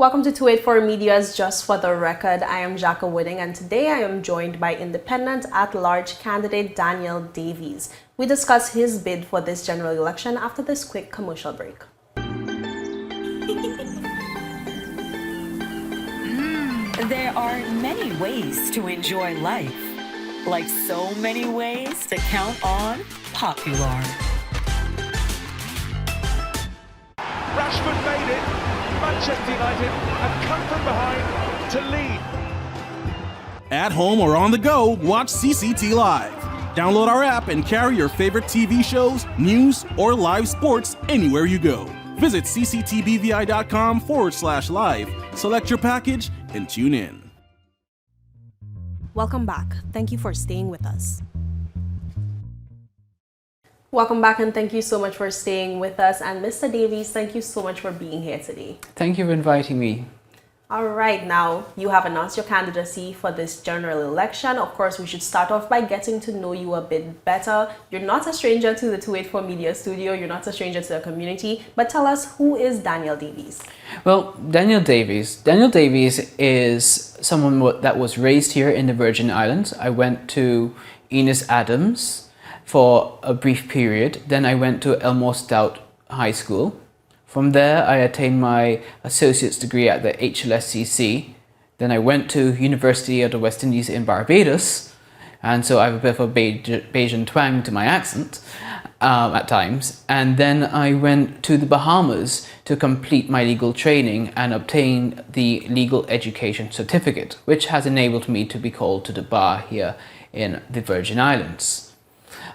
Welcome to 284 Media's Just for the Record. I am Jacka Wooding, and today I am joined by independent at-large candidate Daniel Davies. We discuss his bid for this general election after this quick commercial break. There are many ways to enjoy life, like so many ways to count on Popular. Rashford made it. Manchester United have come from behind to lead. At home or on the go, watch CCT Live. Download our app and carry your favorite TV shows, news, or live sports anywhere you go. Visit cctbvi.com/live, select your package, and tune in. Welcome back. Thank you for staying with us. Welcome back, and thank you so much for staying with us. And Mr. Davies, thank you so much for being here today. Thank you for inviting me. All right, now you have announced your candidacy for this general election. Of course, we should start off by getting to know you a bit better. You're not a stranger to the 284 Media Studio. You're not a stranger to the community. But tell us, who is Daniel Davies? Well, Daniel Davies is someone that was raised here in the Virgin Islands. I went to Enos Adams for a brief period. Then I went to Elmore Stout High School. From there, I attained my associate's degree at the HLSCC. Then I went to University of the West Indies in Barbados, and so I have a bit of a Bajan twang to my accent at times. And then I went to the Bahamas to complete my legal training and obtain the legal education certificate, which has enabled me to be called to the bar here in the Virgin Islands.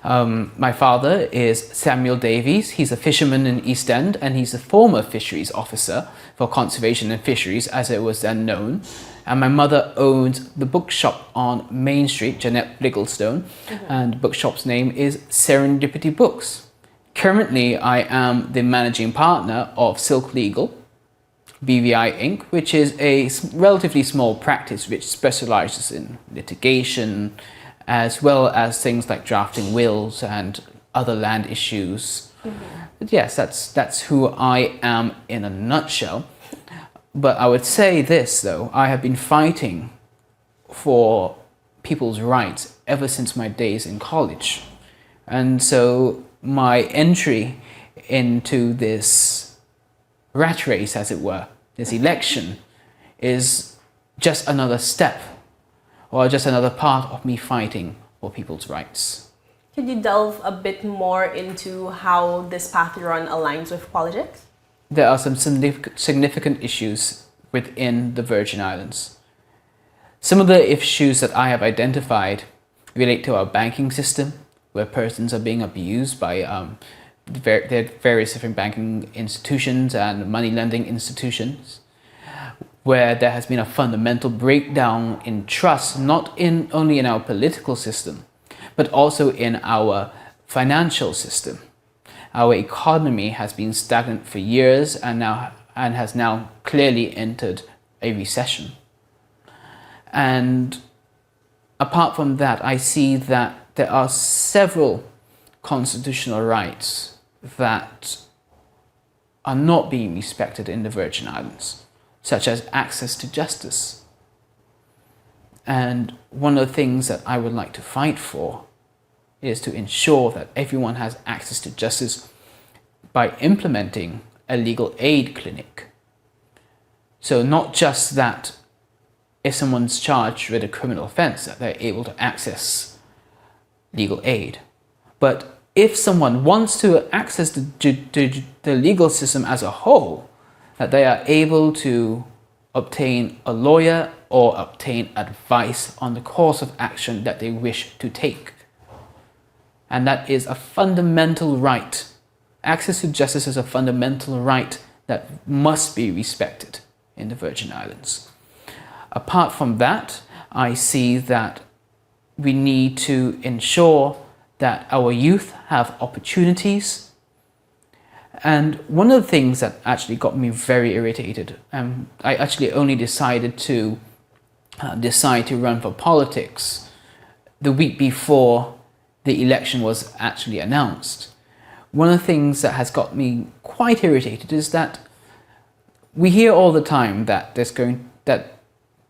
My father is Samuel Davies. He's a fisherman in East End, and he's a former fisheries officer for conservation and fisheries, as it was then known. And my mother owns the bookshop on Main Street, Jeanette Bligglestone, and the bookshop's name is Serendipity Books. Currently, I am the managing partner of Silk Legal, BVI Inc., which is a relatively small practice which specializes in litigation, as well as things like drafting wills and other land issues. But yes, that's who I am in a nutshell. But I would say this, though, I have been fighting for people's rights ever since my days in college. And so my entry into this rat race, as it were, this election, is just another step, or just another part of me fighting for people's rights. Could you delve a bit more into how this path you're on aligns with politics? There are some significant issues within the Virgin Islands. Some of the issues that I have identified relate to our banking system, where persons are being abused by the various different banking institutions and money lending institutions, where there has been a fundamental breakdown in trust, not only in our political system, but also in our financial system. Our economy has been stagnant for years and has now clearly entered a recession. And apart from that, I see that there are several constitutional rights that are not being respected in the Virgin Islands, such as access to justice. And one of the things that I would like to fight for is to ensure that everyone has access to justice by implementing a legal aid clinic. So not just that if someone's charged with a criminal offense that they're able to access legal aid, but if someone wants to access the legal system as a whole, that they are able to obtain a lawyer or obtain advice on the course of action that they wish to take. And that is a fundamental right. Access to justice is a fundamental right that must be respected in the Virgin Islands. Apart from that, I see that we need to ensure that our youth have opportunities. And one of the things that actually got me very irritated, I actually only decided to run for politics the week before the election was actually announced. One of the things that has got me quite irritated is that we hear all the time that that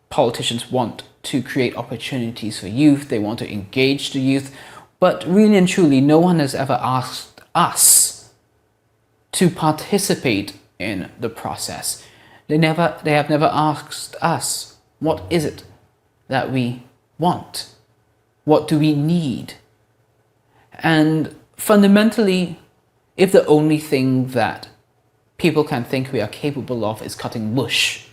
politicians want to create opportunities for youth, they want to engage the youth, but really and truly, no one has ever asked us to participate in the process. They have never asked us, what is it that we want? What do we need? And fundamentally, if the only thing that people can think we are capable of is cutting bush,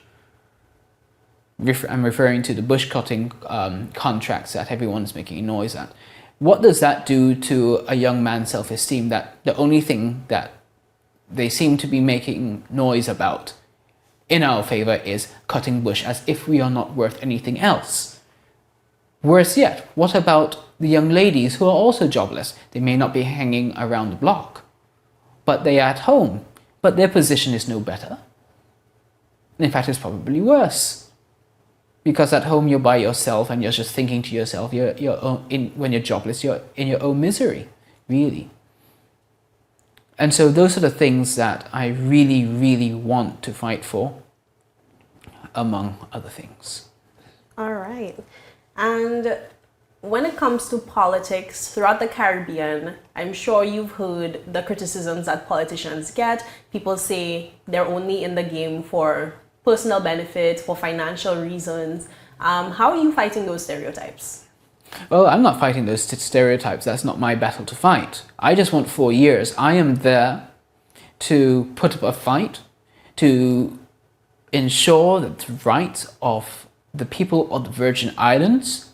I'm referring to the bush cutting contracts that everyone's making noise at, what does that do to a young man's self-esteem, that the only thing that they seem to be making noise about in our favor is cutting bush, as if we are not worth anything else? Worse yet, what about the young ladies who are also jobless? They may not be hanging around the block, but they are at home, but their position is no better. In fact, it's probably worse, because at home you're by yourself and you're just thinking to yourself, when you're jobless, you're in your own misery, really. And so those are the things that I really, really want to fight for, among other things. All right. And when it comes to politics throughout the Caribbean, I'm sure you've heard the criticisms that politicians get. People say they're only in the game for personal benefit, for financial reasons. How are you fighting those stereotypes? Well, I'm not fighting those stereotypes. That's not my battle to fight. I just want 4 years. I am there to put up a fight, to ensure that the rights of the people of the Virgin Islands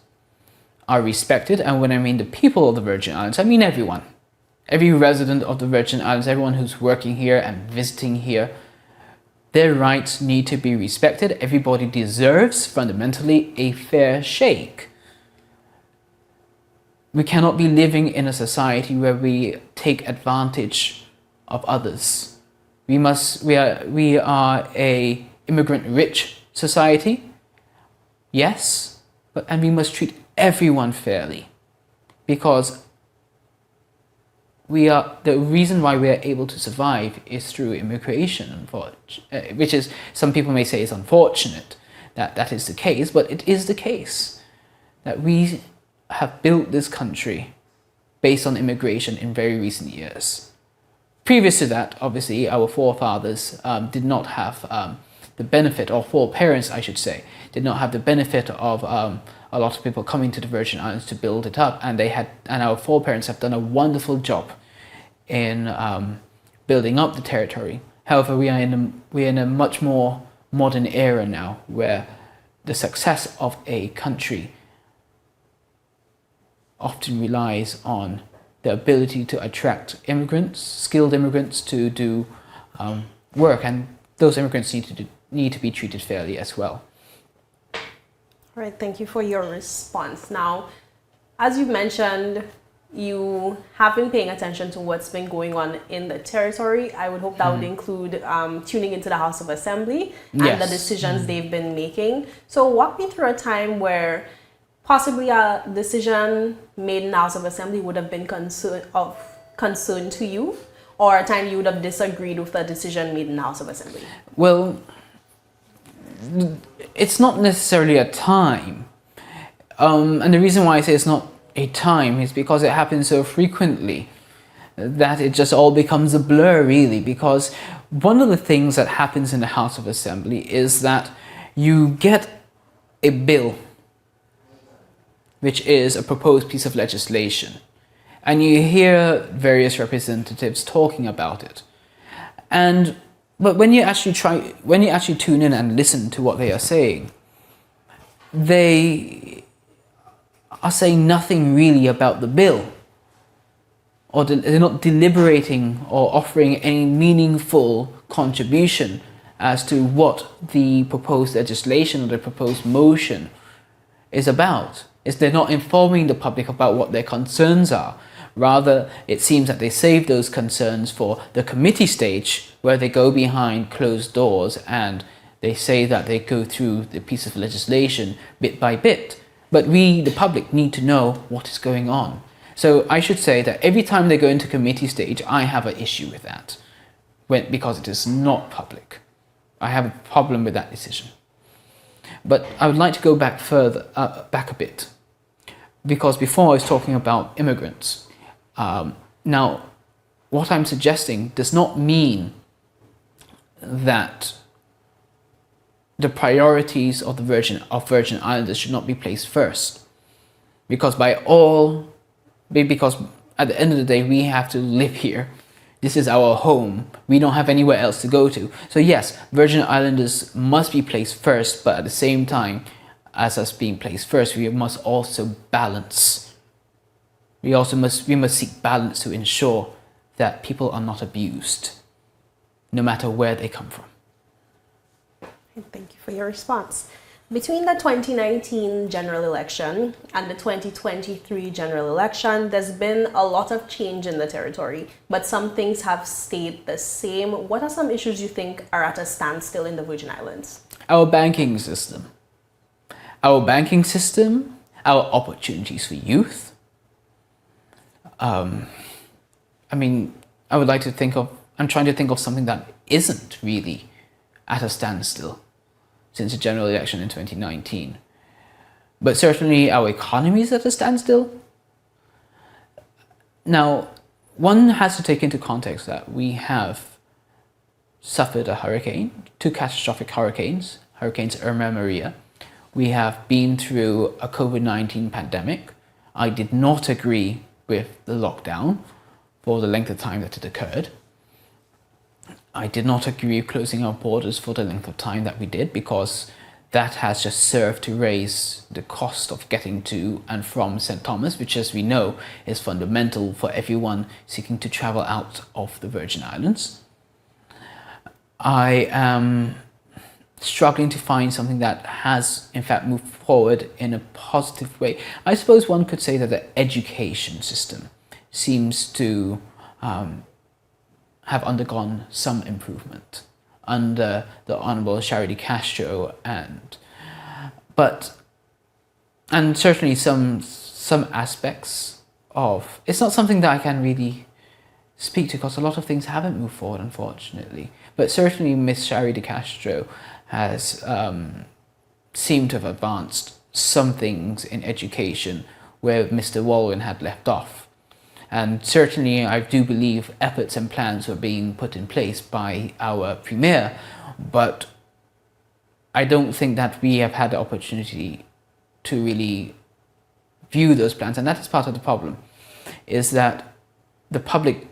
are respected. And when I mean the people of the Virgin Islands, I mean everyone. Every resident of the Virgin Islands, everyone who's working here and visiting here, their rights need to be respected. Everybody deserves, fundamentally, a fair shake. We cannot be living in a society where we take advantage of others. We are a immigrant-rich society, yes, and we must treat everyone fairly, because the reason why we are able to survive is through immigration, which is, some people may say, is unfortunate that that is the case, but it is the case that we have built this country based on immigration in very recent years. Previous to that, obviously, our forefathers did not have the benefit, or foreparents, I should say, did not have the benefit of a lot of people coming to the Virgin Islands to build it up, and our foreparents have done a wonderful job in building up the territory. However, we are in a much more modern era now, where the success of a country often relies on the ability to attract immigrants, skilled immigrants, to do work, and those immigrants need to be treated fairly as well. All right, thank you for your response. Now, as you mentioned, you have been paying attention to what's been going on in the territory. I would hope that would include tuning into the House of Assembly and the decisions they've been making. So walk me through a time where possibly a decision made in the House of Assembly would have been of concern to you, or a time you would have disagreed with a decision made in the House of Assembly. Well, it's not necessarily a time. And the reason why I say it's not a time is because it happens so frequently that it just all becomes a blur, really. Because one of the things that happens in the House of Assembly is that you get a bill, which is a proposed piece of legislation, and you hear various representatives talking about it. But when you actually tune in and listen to what they are saying, they are saying nothing really about the bill, or they're not deliberating or offering any meaningful contribution as to what the proposed legislation or the proposed motion is about. They're not informing the public about what their concerns are. Rather, it seems that they save those concerns for the committee stage, where they go behind closed doors and they say that they go through the piece of legislation bit by bit. But we, the public, need to know what is going on. So I should say that every time they go into committee stage, I have an issue with that, because it is not public. I have a problem with that decision. But I would like to go back further, back a bit, because before I was talking about immigrants. Now, what I'm suggesting does not mean that the priorities of the Virgin Islanders should not be placed first, because because at the end of the day we have to live here. This is our home. We don't have anywhere else to go to. So yes, Virgin Islanders must be placed first, but at the same time as us being placed first, we must also balance. We must seek balance to ensure that people are not abused, no matter where they come from. Thank you for your response. Between the 2019 general election and the 2023 general election, there's been a lot of change in the territory, but some things have stayed the same. What are some issues you think are at a standstill in the Virgin Islands? Our banking system, our opportunities for youth. I'm trying to think of something that isn't really at a standstill since the general election in 2019. But certainly our economy is at a standstill. Now, one has to take into context that we have suffered a hurricane, 2 catastrophic hurricanes, Hurricanes Irma and Maria. We have been through a COVID-19 pandemic. I did not agree with the lockdown for the length of time that it occurred. I did not agree with closing our borders for the length of time that we did, because that has just served to raise the cost of getting to and from St. Thomas, which, as we know, is fundamental for everyone seeking to travel out of the Virgin Islands. I am struggling to find something that has, in fact, moved forward in a positive way. I suppose one could say that the education system seems to have undergone some improvement under the Honourable Charity Castro, and certainly some aspects of it's not something that I can really speak to, because a lot of things haven't moved forward, unfortunately. But certainly Miss Charity Castro has seemed to have advanced some things in education where Mr. Walwyn had left off. And certainly I do believe efforts and plans were being put in place by our Premier, but I don't think that we have had the opportunity to really view those plans. And that is part of the problem, is that the public,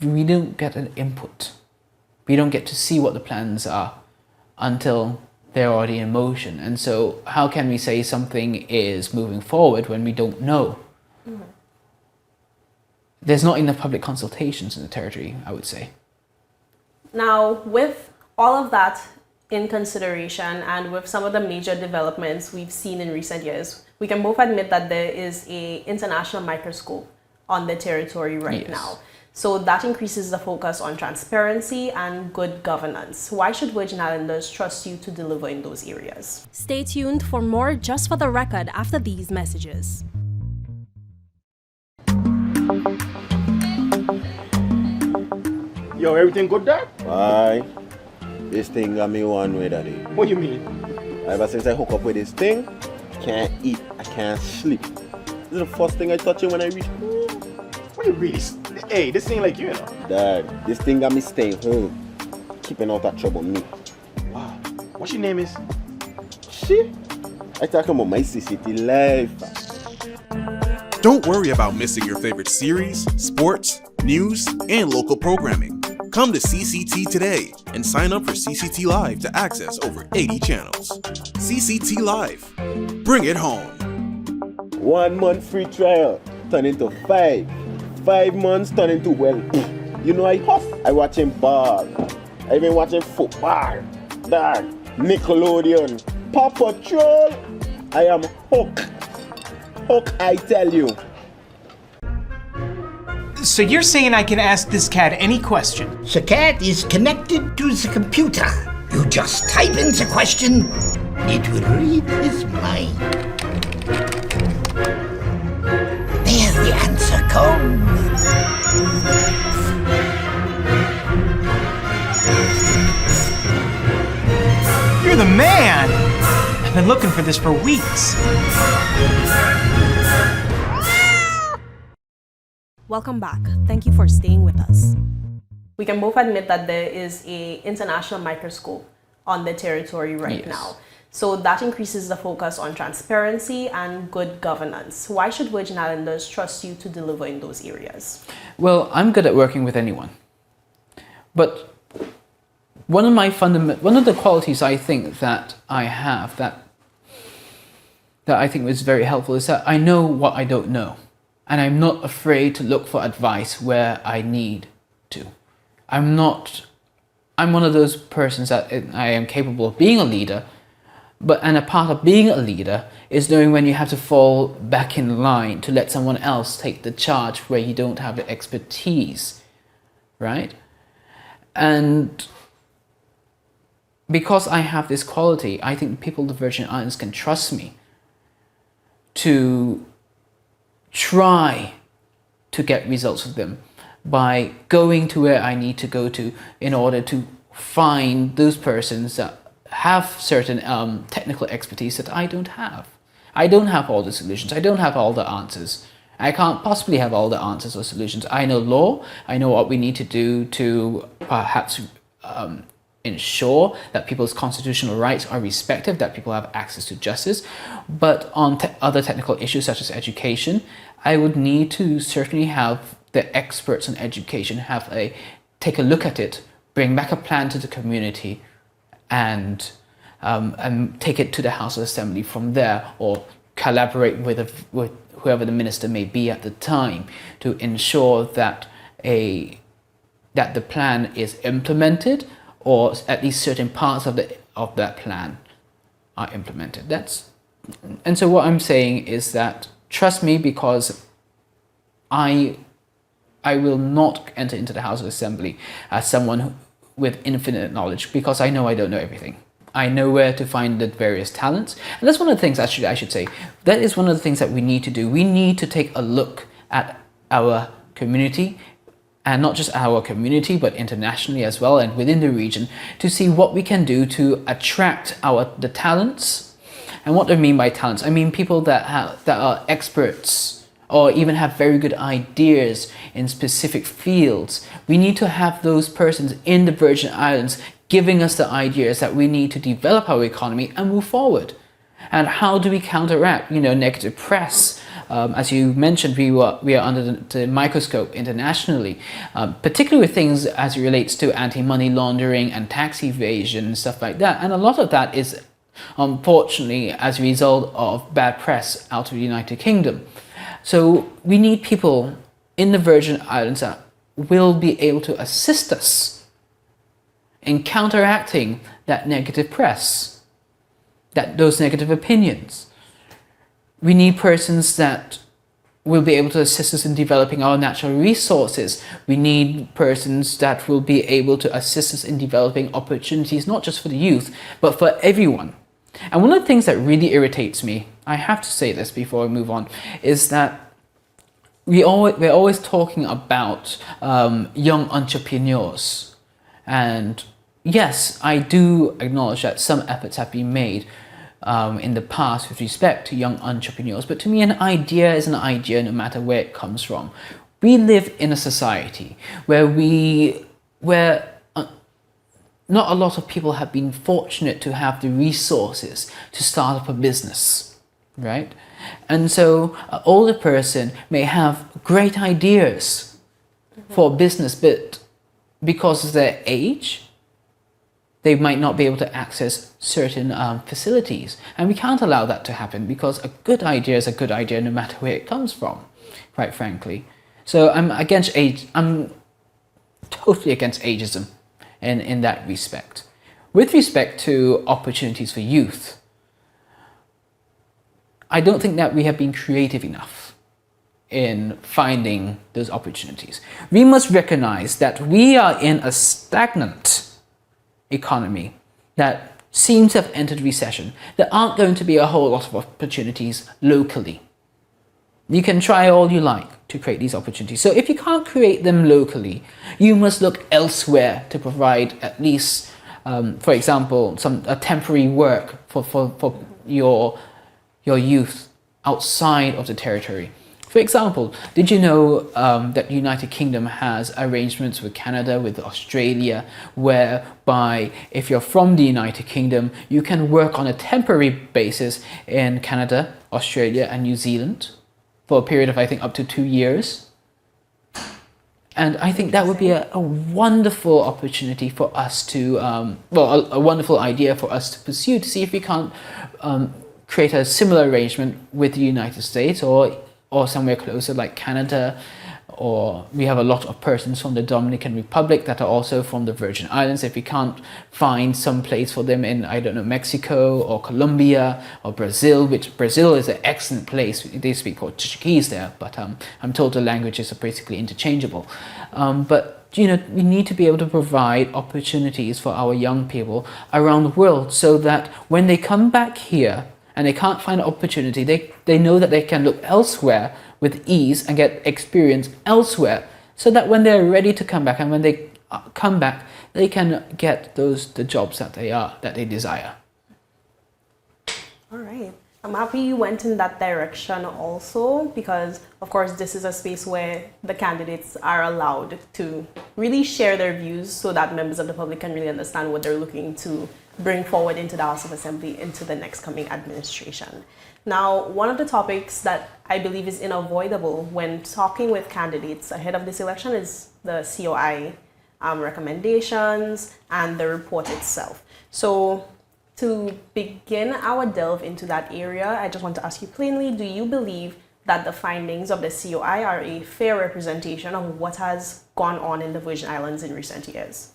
we don't get an input. We don't get to see what the plans are until they're already in motion. And so how can we say something is moving forward when we don't know? Mm-hmm. There's not enough public consultations in the territory, I would say. Now, with all of that in consideration, and with some of the major developments we've seen in recent years, we can both admit that there is an international microscope on the territory right now. So that increases the focus on transparency and good governance. Why should Virgin Islanders trust you to deliver in those areas? Stay tuned for more Just for the Record after these messages. Yo, everything good there? Aye. This thing got me one way, daddy. What you mean? Ever since I hook up with this thing, can't eat, I can't sleep. This is the first thing I touch it when I reach home. What you really? Hey, this ain't like you know. Dad, this thing got me staying home, keeping out that trouble me. Wow. What your name is? Shit. I talking about my CCT life. Don't worry about missing your favorite series, sports, news, and local programming. Come to CCT today and sign up for CCT Live to access over 80 channels. CCT Live. Bring it home. 1 month free trial turn into 5. 5 months turn into, well, you know I watching ball. I been watching football. Dad, Nickelodeon, Paw Patrol. I am hooked. Hook, I tell you. So you're saying I can ask this cat any question? The cat is connected to the computer. You just type in the question, it will read his mind. There the answer comes. been looking for this for weeks. Welcome back. Thank you for staying with us. We can both admit that there is a international microscope on the territory right Yes. now. So that increases the focus on transparency and good governance. Why should Virgin Islanders trust you to deliver in those areas? Well, I'm good at working with anyone. But one of the qualities I think that I have that I think was very helpful is that I know what I don't know. And I'm not afraid to look for advice where I need to. I'm one of those persons that I am capable of being a leader, and a part of being a leader is knowing when you have to fall back in line to let someone else take the charge where you don't have the expertise, right? And because I have this quality, I think people of the Virgin Islands can trust me to try to get results with them by going to where I need to go to in order to find those persons that have certain technical expertise that I don't have. I don't have all the solutions. I don't have all the answers. I can't possibly have all the answers or solutions. I know law. I know what we need to do to perhaps ensure that people's constitutional rights are respected, that people have access to justice. But on other technical issues such as education, I would need to certainly have the experts on education take a look at it, bring back a plan to the community, and take it to the House of Assembly from there, or collaborate with whoever the minister may be at the time to ensure that the plan is implemented, or at least certain parts of that plan are implemented. And so what I'm saying is that trust me, because I will not enter into the House of Assembly as someone with infinite knowledge, because I know I don't know everything. I know where to find the various talents. And that's one of the things, actually, I should say, that is one of the things that we need to do. We need to take a look at our community, and not just our community, but internationally as well, and within the region, to see what we can do to attract the talents. And what do I mean by talents? I mean people that are experts, or even have very good ideas in specific fields. We need to have those persons in the Virgin Islands giving us the ideas that we need to develop our economy and move forward. And how do we counteract, negative press? As you mentioned, we are under the microscope internationally, particularly with things as it relates to anti-money laundering and tax evasion and stuff like that. And a lot of that is, unfortunately, as a result of bad press out of the United Kingdom. So we need people in the Virgin Islands that will be able to assist us in counteracting that negative press, those negative opinions. We need persons that will be able to assist us in developing our natural resources. We need persons that will be able to assist us in developing opportunities, not just for the youth, but for everyone. And one of the things that really irritates me, I have to say this before I move on, is that we're always talking about young entrepreneurs. And yes, I do acknowledge that some efforts have been made in the past with respect to young entrepreneurs. But to me, an idea is an idea no matter where it comes from. We live in a society where not a lot of people have been fortunate to have the resources to start up a business, right? And so an older person may have great ideas for business, but because of their age, they might not be able to access certain facilities. And we can't allow that to happen, because a good idea is a good idea no matter where it comes from, quite frankly. So I'm totally against ageism in that respect. With respect to opportunities for youth, I don't think that we have been creative enough in finding those opportunities. We must recognize that we are in a stagnant economy that seems to have entered recession. There aren't going to be a whole lot of opportunities locally. You can try all you like to create these opportunities. So if you can't create them locally, you must look elsewhere to provide at least, for example, a temporary work for your youth outside of the territory. For example, did you know that the United Kingdom has arrangements with Canada, with Australia, whereby if you're from the United Kingdom, you can work on a temporary basis in Canada, Australia and New Zealand for a period of, I think, up to 2 years. And I think that would be a wonderful opportunity for us to, a wonderful idea for us to pursue, to see if we can't create a similar arrangement with the United States or somewhere closer like Canada, or we have a lot of persons from the Dominican Republic that are also from the Virgin Islands. If we can't find some place for them in, I don't know, Mexico or Colombia or Brazil, which Brazil is an excellent place. They speak Portuguese there, but I'm told the languages are basically interchangeable. But you know, we need to be able to provide opportunities for our young people around the world so that when they come back here, and they can't find an opportunity, they know that they can look elsewhere with ease and get experience elsewhere, so that when they're ready to come back, and when they come back, they can get the jobs that they desire. All right. I'm happy you went in that direction also, because of course this is a space where the candidates are allowed to really share their views so that members of the public can really understand what they're looking to bring forward into the House of Assembly into the next coming administration. Now, one of the topics that I believe is unavoidable when talking with candidates ahead of this election is the COI recommendations and the report itself. So to begin our delve into that area, I just want to ask you plainly, do you believe that the findings of the COI are a fair representation of what has gone on in the Virgin Islands in recent years?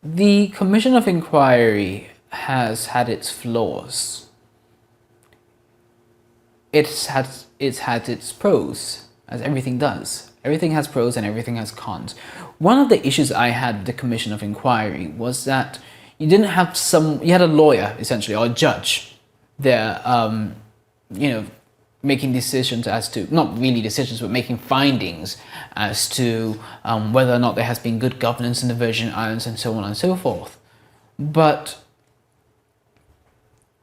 The Commission of Inquiry has had its flaws. It's had its pros, as everything does. Everything has pros and everything has cons. One of the issues I had with the Commission of Inquiry was that you had a lawyer, essentially, or a judge there, making decisions as to, not really decisions, but making findings as to whether or not there has been good governance in the Virgin Islands and so on and so forth. But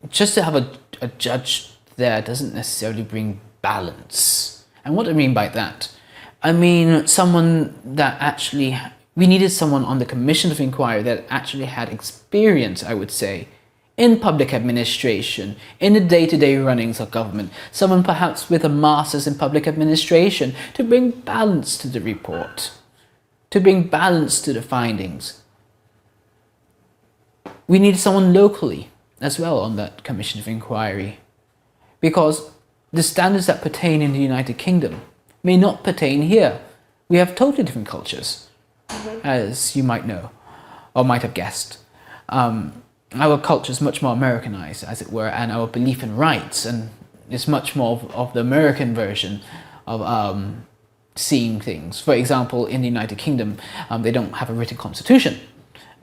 just to have a judge there doesn't necessarily bring balance. And what do I mean by that? I mean someone that actually, we needed someone on the Commission of Inquiry that actually had experience, I would say, in public administration, in the day-to-day runnings of government, someone perhaps with a master's in public administration to bring balance to the report, to bring balance to the findings. We need someone locally as well on that Commission of Inquiry, because the standards that pertain in the United Kingdom may not pertain here. We have totally different cultures, as you might know, or might have guessed. Our culture is much more Americanized, as it were, and our belief in rights and is much more of the American version of seeing things. For example, in the United Kingdom, they don't have a written constitution.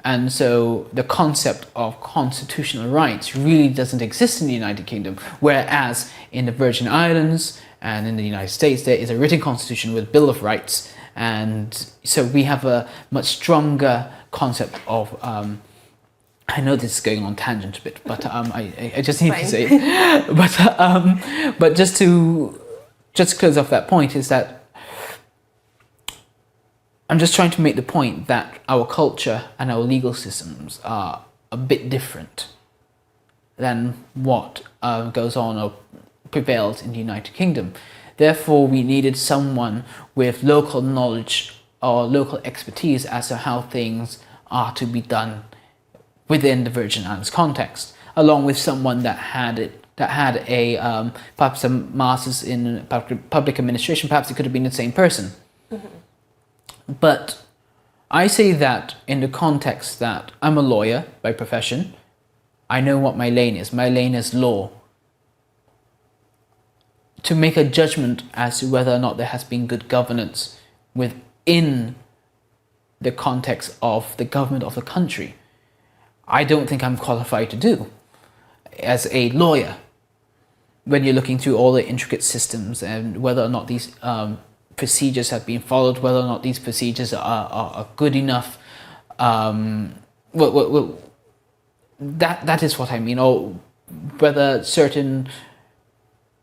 And so the concept of constitutional rights really doesn't exist in the United Kingdom, whereas in the Virgin Islands and in the United States, there is a written constitution with Bill of Rights. And so we have a much stronger concept of I know this is going on tangent a bit, but I just need to say it. But just to close off that point is that I'm just trying to make the point that our culture and our legal systems are a bit different than what goes on or prevails in the United Kingdom. Therefore, we needed someone with local knowledge or local expertise as to how things are to be done within the Virgin Islands context, along with someone that had a perhaps a master's in public administration. Perhaps it could have been the same person. Mm-hmm. But I say that in the context that I'm a lawyer by profession. I know what my lane is. My lane is law. To make a judgment as to whether or not there has been good governance within the context of the government of the country, I don't think I'm qualified to do as a lawyer when you're looking through all the intricate systems and whether or not these procedures have been followed, whether or not these procedures are good enough. that is what I mean, or whether certain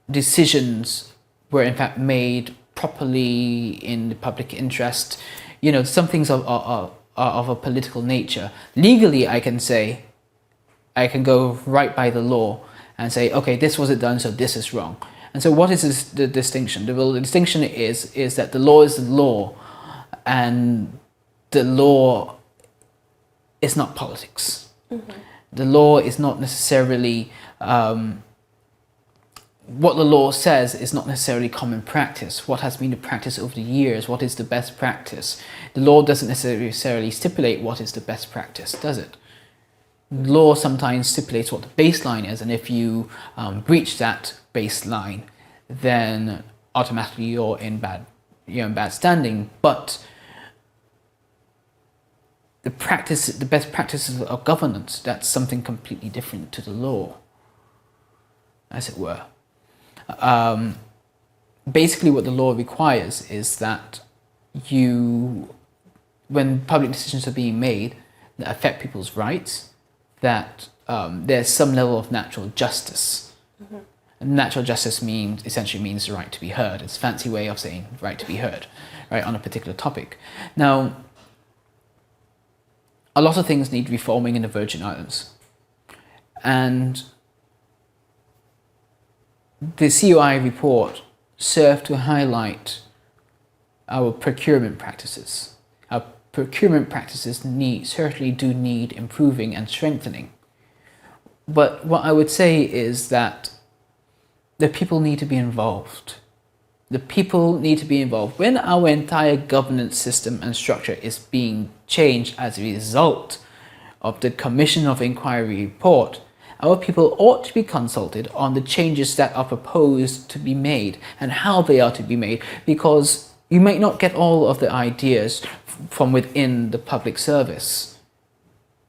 decisions were in fact made properly in the public interest. You know, some things are of a political nature. Legally, I can say, I can go right by the law and say, okay, this wasn't done, so this is wrong. And so what is the distinction? The distinction is that the law is the law, and the law is not politics. Mm-hmm. The law is not necessarily, what the law says is not necessarily common practice. What has been the practice over the years? What is the best practice? The law doesn't necessarily stipulate what is the best practice, does it? Law sometimes stipulates what the baseline is, and if you breach that baseline, then automatically you're in bad standing. But the best practices of governance, that's something completely different to the law, as it were. Basically, what the law requires is that when public decisions are being made that affect people's rights, that there's some level of natural justice. Mm-hmm. And natural justice essentially means the right to be heard. It's a fancy way of saying right to be heard, right, on a particular topic. Now, a lot of things need reforming in the Virgin Islands, and the COI report served to highlight our procurement practices. Our procurement practices certainly do need improving and strengthening. But what I would say is that the people need to be involved. The people need to be involved. When our entire governance system and structure is being changed as a result of the Commission of Inquiry report, our people ought to be consulted on the changes that are proposed to be made and how they are to be made, because you might not get all of the ideas from within the public service.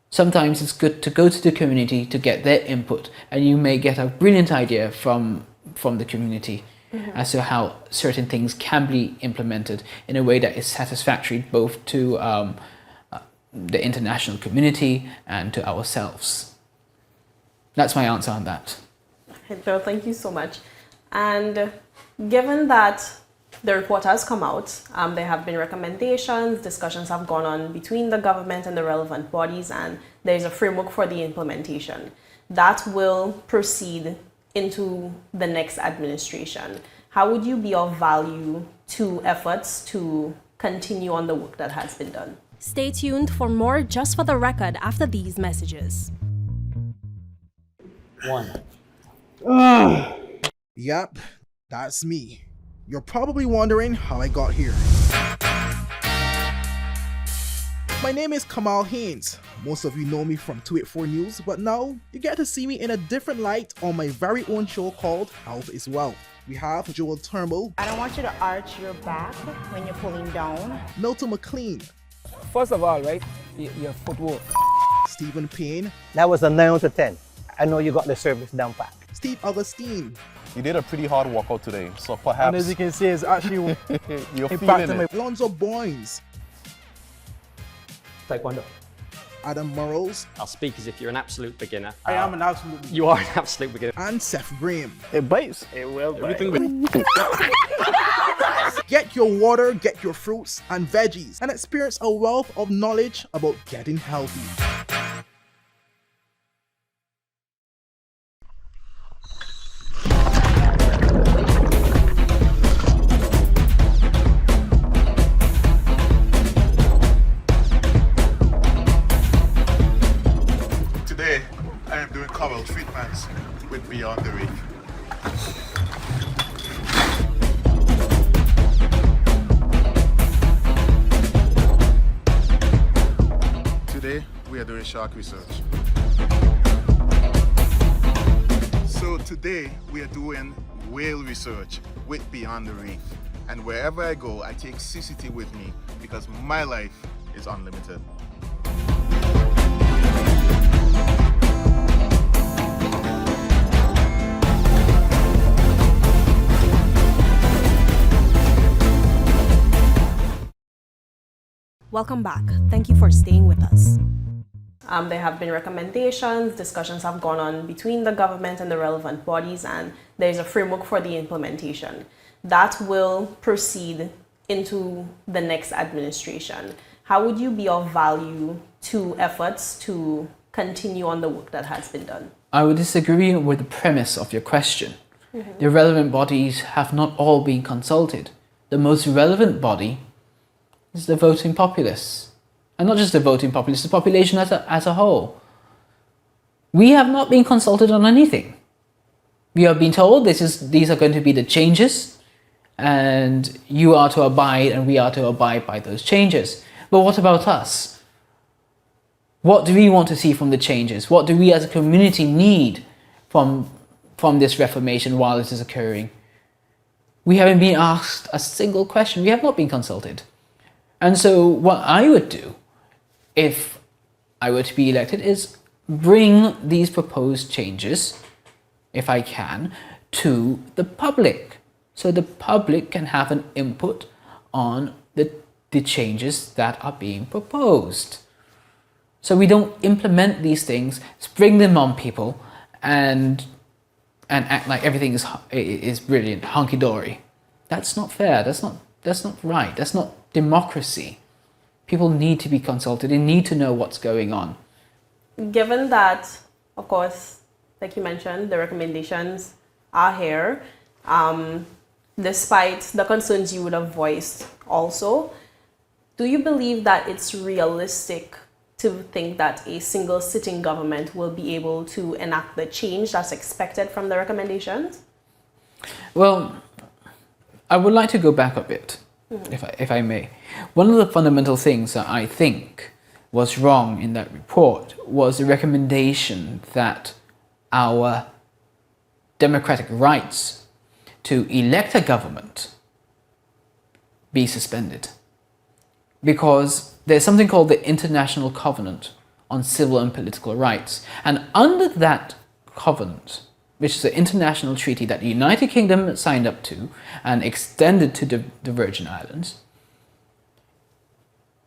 Sometimes it's good to go to the community to get their input, and you may get a brilliant idea from the community. Mm-hmm. As to how certain things can be implemented in a way that is satisfactory both to the international community and to ourselves. That's my answer on that. Joe, thank you so much. And given that the report has come out, there have been recommendations, discussions have gone on between the government and the relevant bodies, and there's a framework for the implementation that will proceed into the next administration. How would you be of value to efforts to continue on the work that has been done? Stay tuned for more Just for the Record after these messages. Yep, that's me. You're probably wondering how I got here. My name is Kamal Haynes. Most of you know me from 284 News, but now you get to see me in a different light on my very own show called Health is Wealth. We have Joel Turnbull. I don't want you to arch your back when you're pulling down. Milton McLean. First of all, right, your footwork. Stephen Payne. That was a 9 out of 10. I know you got the service down pat. Steve Augustine. You did a pretty hard workout today, so perhaps... And as you can see, it's actually you're feeling it. Alonzo Boynes. Taekwondo. Adam Murrows. I'll speak as if you're an absolute beginner. I am an absolute beginner. You are an absolute beginner. And Seth Graham. It bites. It will bite. Get your water, get your fruits and veggies, and experience a wealth of knowledge about getting healthy. Today, I am doing cowbell treatments with Beyond the Reef. Today, we are doing shark research. So today, we are doing whale research with Beyond the Reef. And wherever I go, I take CCT with me because my life is unlimited. Welcome back. Thank you for staying with us. There have been recommendations, discussions have gone on between the government and the relevant bodies, and there's a framework for the implementation. That will proceed into the next administration. How would you be of value to efforts to continue on the work that has been done? I would disagree with the premise of your question. The relevant bodies have not all been consulted. The most relevant body is the voting populace. And not just the voting populace, the population as a whole. We have not been consulted on anything. We have been told these are going to be the changes, and you are to abide and we are to abide by those changes. But what about us? What do we want to see from the changes? What do we as a community need from this reformation while it is occurring? We haven't been asked a single question. We have not been consulted. And so what I would do if I were to be elected is bring these proposed changes, if I can, to the public, so the public can have an input on the changes that are being proposed. So we don't implement these things, spring them on people, and act like everything is brilliant, hunky-dory. That's not fair. That's not right. That's not democracy. People need to be consulted. They need to know what's going on. Given that, of course, like you mentioned, the recommendations are here, despite the concerns you would have voiced also, do you believe that it's realistic to think that a single sitting government will be able to enact the change that's expected from the recommendations? Well, I would like to go back a bit, if I may. One of the fundamental things that I think was wrong in that report was the recommendation that our democratic rights to elect a government be suspended. Because there's something called the International Covenant on Civil and Political Rights. And under that covenant, which is an international treaty that the United Kingdom signed up to and extended to the Virgin Islands,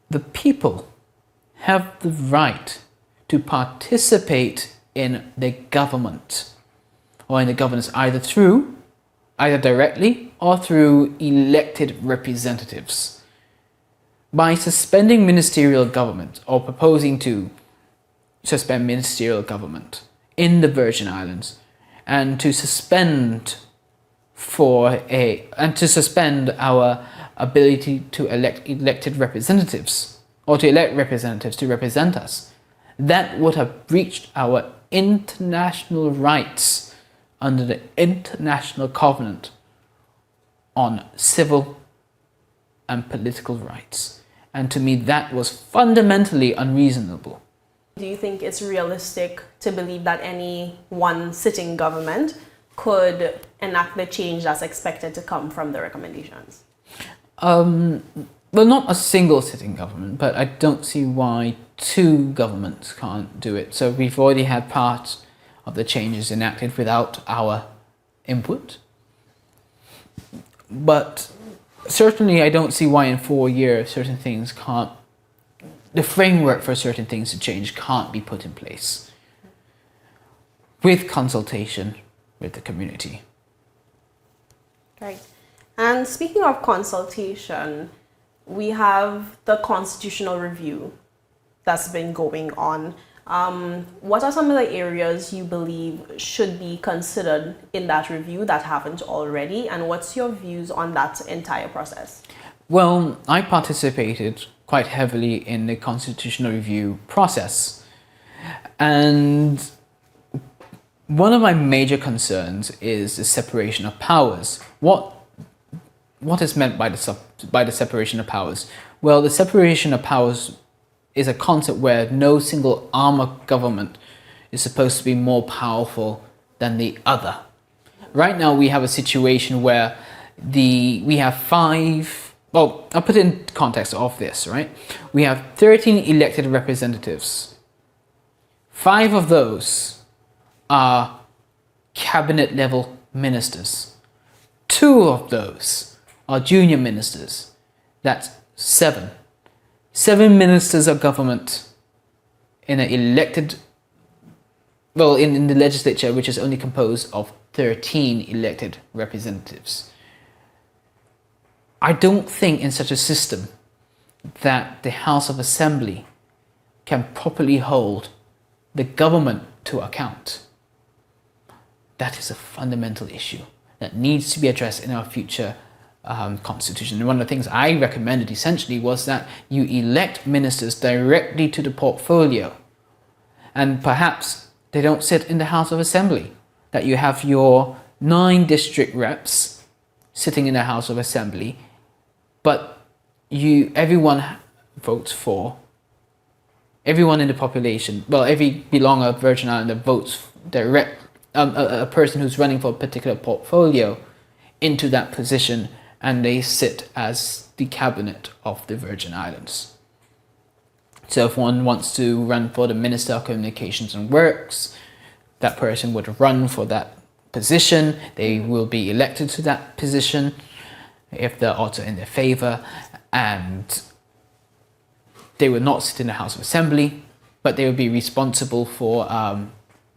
the people have the right to participate in the government, or in the governance either directly or through elected representatives. By suspending ministerial government, or proposing to suspend ministerial government in the Virgin Islands, and to suspend our ability to elect elected representatives, or to elect representatives to represent us, that would have breached our international rights under the International Covenant on Civil and Political Rights. And to me, that was fundamentally unreasonable. Do you think it's realistic to believe that any one sitting government could enact the change that's expected to come from the recommendations? Well, not a single sitting government, but I don't see why two governments can't do it. So we've already had part of the changes enacted without our input. But certainly I don't see why in 4 years certain things can't, the framework for certain things to change can't be put in place with consultation with the community. Right. And speaking of consultation, we have the constitutional review that's been going on. What are some of the areas you believe should be considered in that review that haven't already? And what's your views on that entire process? Well, I participated quite heavily in the constitutional review process. And one of my major concerns is the separation of powers. What is meant by the separation of powers? Well, the separation of powers is a concept where no single arm of government is supposed to be more powerful than the other. Right now we have a situation where we have I'll put it in context of this, right? We have 13 elected representatives. 5 of those are cabinet level ministers. 2 of those are junior ministers. That's 7. 7 ministers of government in an elected, well, in the legislature, which is only composed of 13 elected representatives. I don't think in such a system that the House of Assembly can properly hold the government to account. That is a fundamental issue that needs to be addressed in our future constitution. And one of the things I recommended essentially was that you elect ministers directly to the portfolio, and perhaps they don't sit in the House of Assembly, that you have your 9 district reps sitting in the House of Assembly, but everyone votes for, everyone in the population, well, every belonger of Virgin Islander votes direct a person who's running for a particular portfolio into that position, and they sit as the cabinet of the Virgin Islands. So if one wants to run for the Minister of Communications and Works, that person would run for that position. They will be elected to that position if the odds are in their favour, and they will not sit in the House of Assembly, but they will be responsible for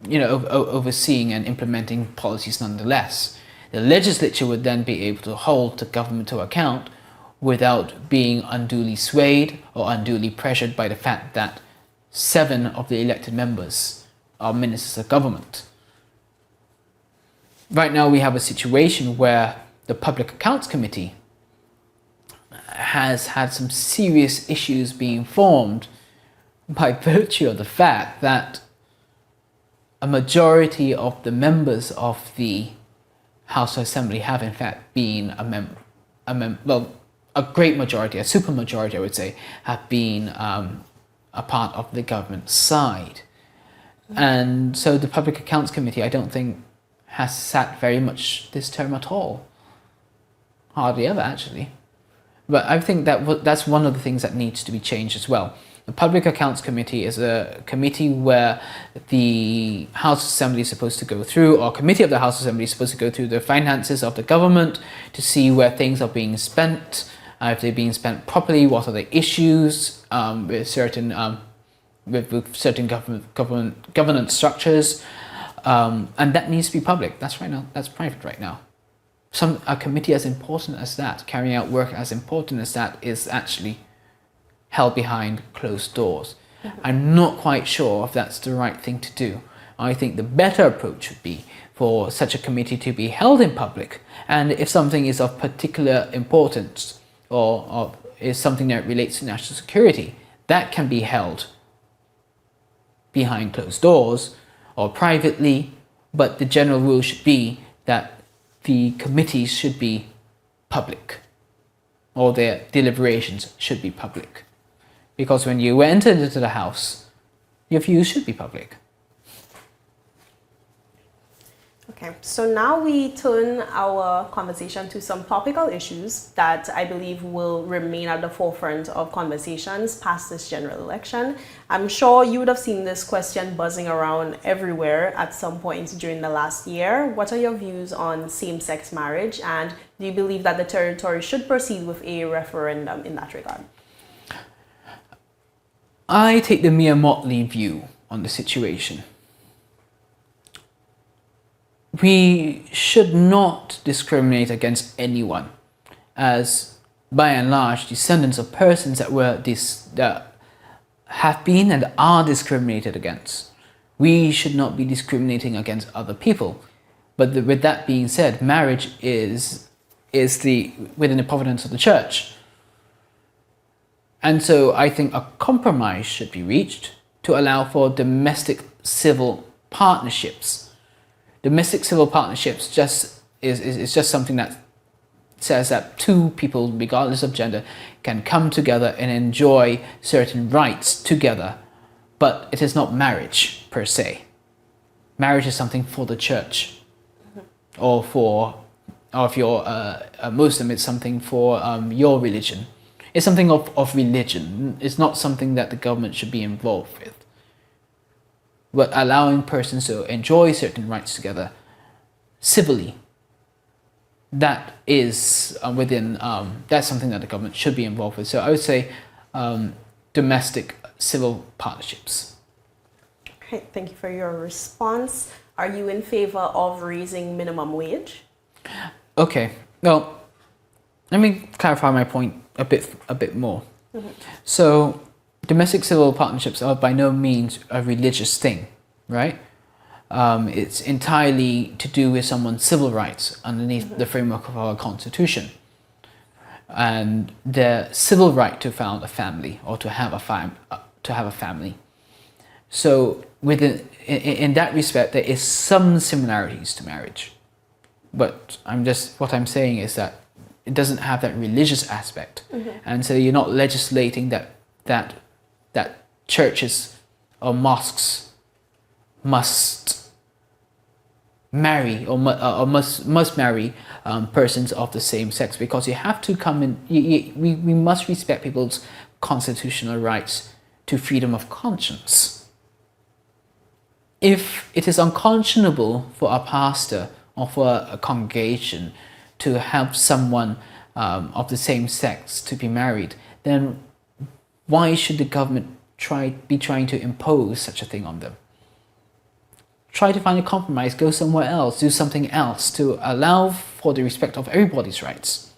overseeing and implementing policies nonetheless. The legislature would then be able to hold the government to account without being unduly swayed or unduly pressured by the fact that 7 of the elected members are ministers of government. Right now we have a situation where the Public Accounts Committee has had some serious issues being formed by virtue of the fact that a majority of the members of the House of Assembly have in fact been a great majority, a supermajority I would say, have been a part of the government side. And so the Public Accounts Committee, I don't think, has sat very much this term at all. Hardly ever, actually. But I think that's one of the things that needs to be changed as well. The Public Accounts Committee is a committee where the House Assembly is supposed to go through, or a committee of the House Assembly is supposed to go through the finances of the government to see where things are being spent, if they're being spent properly, what are the issues with certain governance structures, and that needs to be public. That's private right now. A committee as important as that, carrying out work as important as that, is actually held behind closed doors. I'm not quite sure if that's the right thing to do. I think the better approach would be for such a committee to be held in public, and if something is of particular importance or is something that relates to national security, that can be held behind closed doors or privately, but the general rule should be that the committees should be public, or their deliberations should be public. Because when you enter into the House, your views should be public. Okay, so now we turn our conversation to some topical issues that I believe will remain at the forefront of conversations past this general election. I'm sure you would have seen this question buzzing around everywhere at some point during the last year. What are your views on same-sex marriage, and do you believe that the territory should proceed with a referendum in that regard? I take the mere motley view on the situation. We should not discriminate against anyone, as by and large descendants of persons that have been and are discriminated against. We should not be discriminating against other people. But with that being said, marriage is within the providence of the church. And so I think a compromise should be reached to allow for domestic civil partnerships. Domestic civil partnerships is just something that says that 2 people, regardless of gender, can come together and enjoy certain rights together, but it is not marriage per se. Marriage is something for the church, or if you're a Muslim, it's something for your religion. It's something of religion. It's not something that the government should be involved with. But allowing persons to enjoy certain rights together civilly, that is that's something that the government should be involved with. So I would say domestic civil partnerships. Right, thank you for your response. Are you in favor of raising minimum wage? Okay, well, let me clarify my point a bit more. So, domestic civil partnerships are by no means a religious thing, right? It's entirely to do with someone's civil rights underneath the framework of our constitution, and their civil right to found a family or to have a family. So, in that respect, there is some similarities to marriage, but what I'm saying is that it doesn't have that religious aspect, and so you're not legislating that churches or mosques must marry or must marry persons of the same sex, because you have to come in. We must respect people's constitutional rights to freedom of conscience. If it is unconscionable for a pastor or for a congregation to help someone of the same sex to be married, then why should the government be trying to impose such a thing on them? Try to find a compromise, go somewhere else, do something else to allow for the respect of everybody's rights.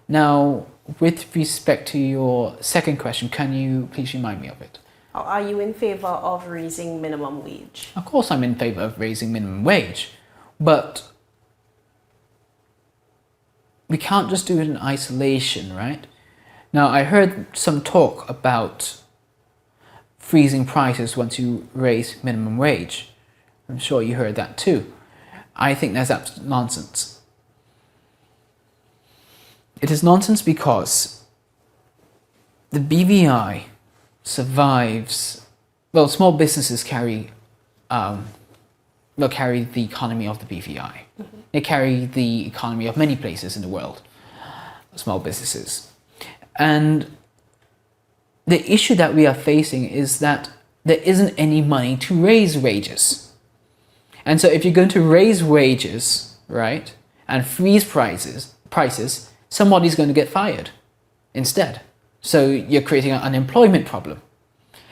Now, with respect to your second question, can you please remind me of it? Are you in favor of raising minimum wage? Of course I'm in favor of raising minimum wage, but we can't just do it in isolation, right? Now, I heard some talk about freezing prices once you raise minimum wage. I'm sure you heard that too. I think that's absolute nonsense. It is nonsense because the BVI survives. Well, small businesses carry the economy of the BVI. They carry the economy of many places in the world, small businesses. And the issue that we are facing is that there isn't any money to raise wages. And so if you're going to raise wages, right, and freeze prices, somebody's going to get fired instead. So you're creating an unemployment problem.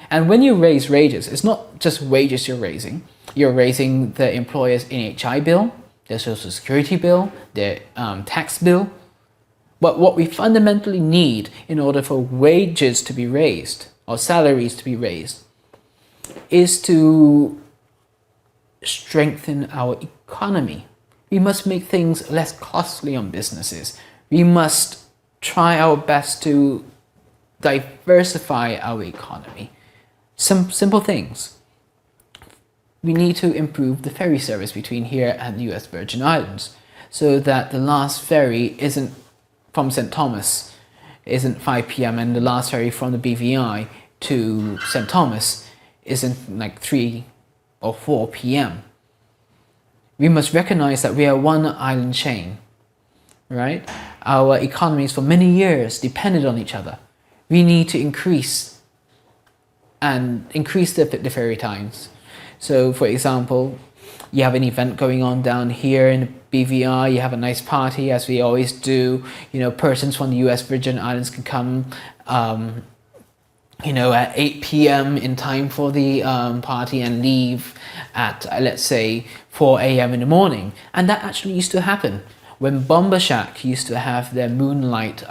And when you raise wages, it's not just wages you're raising. You're raising the employer's NHI bill, their social security bill, their tax bill. But what we fundamentally need in order for wages to be raised, or salaries to be raised, is to strengthen our economy. We must make things less costly on businesses. We must try our best to diversify our economy. Some simple things. We need to improve the ferry service between here and the US Virgin Islands so that the last ferry isn't from St. Thomas isn't 5 p.m. and the last ferry from the BVI to St. Thomas isn't like 3 or 4 p.m. We must recognize that we are one island chain, right? Our economies for many years depended on each other. We need to increase the ferry times. So, for example, you have an event going on down here in the BVI, you have a nice party, as we always do. You know, persons from the US Virgin Islands can come, at 8 p.m. in time for the party and leave at, let's say, 4 a.m. in the morning. And that actually used to happen when Bomber Shack used to have their moonlight,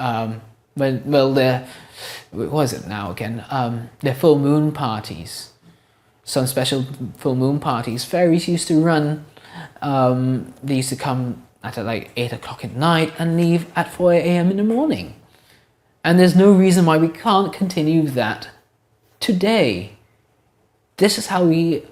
their full moon parties. Some special full moon parties. Ferries used to run, they used to come at like 8 o'clock at night and leave at 4 a.m. in the morning. And there's no reason why we can't continue that today. This is how we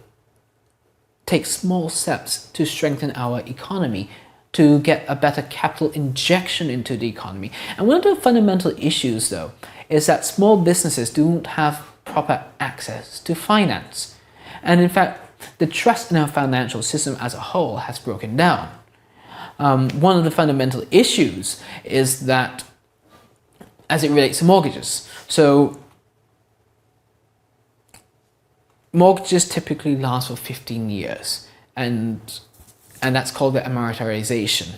take small steps to strengthen our economy, to get a better capital injection into the economy. And one of the fundamental issues, though, is that small businesses don't have proper access to finance. And in fact, the trust in our financial system as a whole has broken down. One of the fundamental issues is that as it relates to mortgages. So mortgages typically last for 15 years, and that's called the amortization.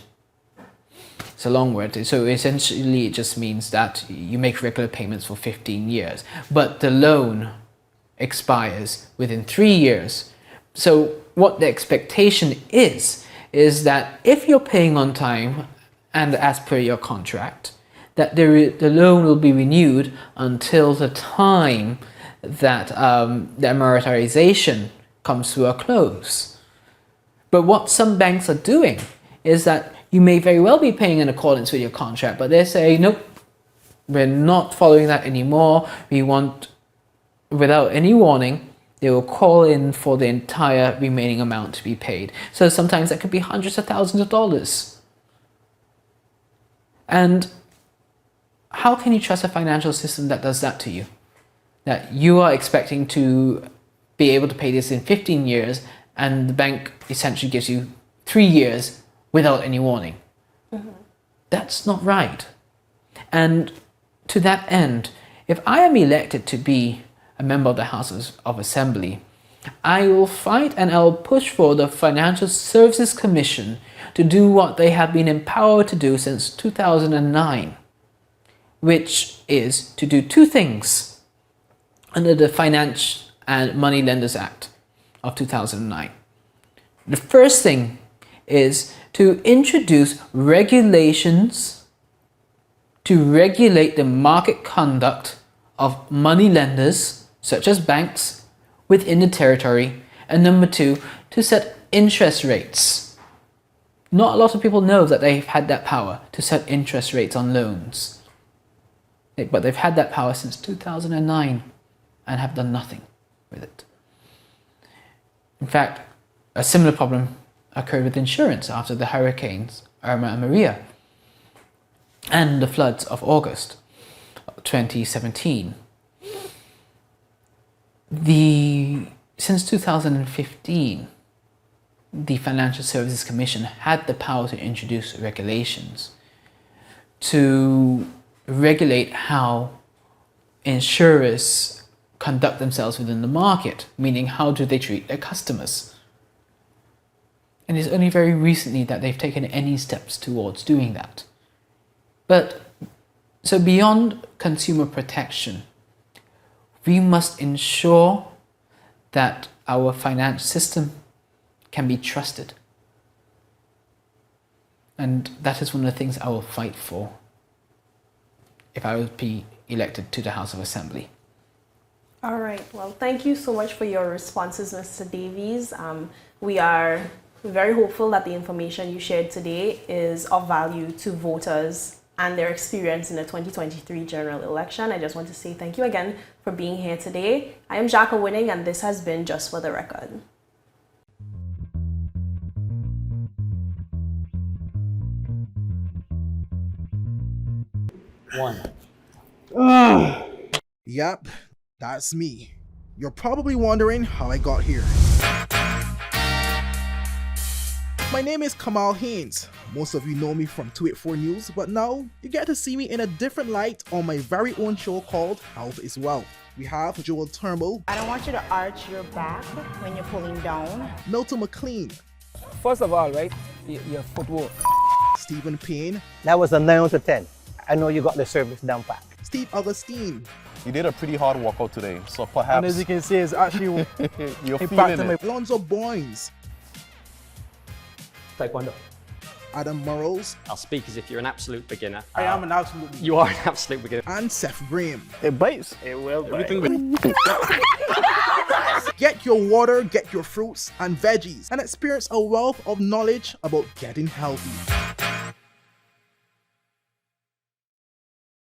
It's a long word. So essentially it just means that you make regular payments for 15 years, but the loan expires within 3 years. So what the expectation is that if you're paying on time and as per your contract, that the loan will be renewed until the time that the amortization comes to a close. But what some banks are doing is that you may very well be paying in accordance with your contract, but they say, nope, we're not following that anymore. We want, without any warning, they will call in for the entire remaining amount to be paid. So sometimes that could be hundreds of thousands of dollars. And how can you trust a financial system that does that to you? That you are expecting to be able to pay this in 15 years and the bank essentially gives you 3 years without any warning. Mm-hmm. That's not right. And to that end, if I am elected to be a member of the House of Assembly, I will fight and I'll push for the Financial Services Commission to do what they have been empowered to do since 2009, which is to do two things under the Finance and Money Lenders Act of 2009. The first thing is to introduce regulations to regulate the market conduct of money lenders, such as banks, within the territory. And number two, to set interest rates. Not a lot of people know that they've had that power to set interest rates on loans. But they've had that power since 2009 and have done nothing with it. In fact, a similar problem occurred with insurance after the hurricanes Irma and Maria and the floods of August 2017. Since 2015, the Financial Services Commission had the power to introduce regulations to regulate how insurers conduct themselves within the market, meaning how do they treat their customers. And it's only very recently that they've taken any steps towards doing that. But so beyond consumer protection, we must ensure that our finance system can be trusted. And that is one of the things I will fight for if I would be elected to the House of Assembly. All right. Well, thank you so much for your responses, Mr. Davies. We are very hopeful that the information you shared today is of value to voters and their experience in the 2023 general election. I just want to say thank you again for being here today. I am Jacka Winning, and this has been Just for the Record. Yep, that's me. You're probably wondering how I got here. My name is Kamal Haynes. Most of you know me from 284 News, but now you get to see me in a different light on my very own show called Health is Wealth. We have Joel Turnbull. I don't want you to arch your back when you're pulling down. Milton McLean. First of all, right, your footwork. Stephen Payne. That was a 9 out of 10. I know you got the service down pat. Steve Augustine. You did a pretty hard workout today, so perhaps... And as you can see, it's actually you're feeling it. Alonzo Boynes. Taekwondo. Adam Murrows. I'll speak as if you're an absolute beginner. I am an absolute beginner. You are an absolute beginner. And Seth Graham. It bites. It will bite. Get your water, get your fruits and veggies, and experience a wealth of knowledge about getting healthy.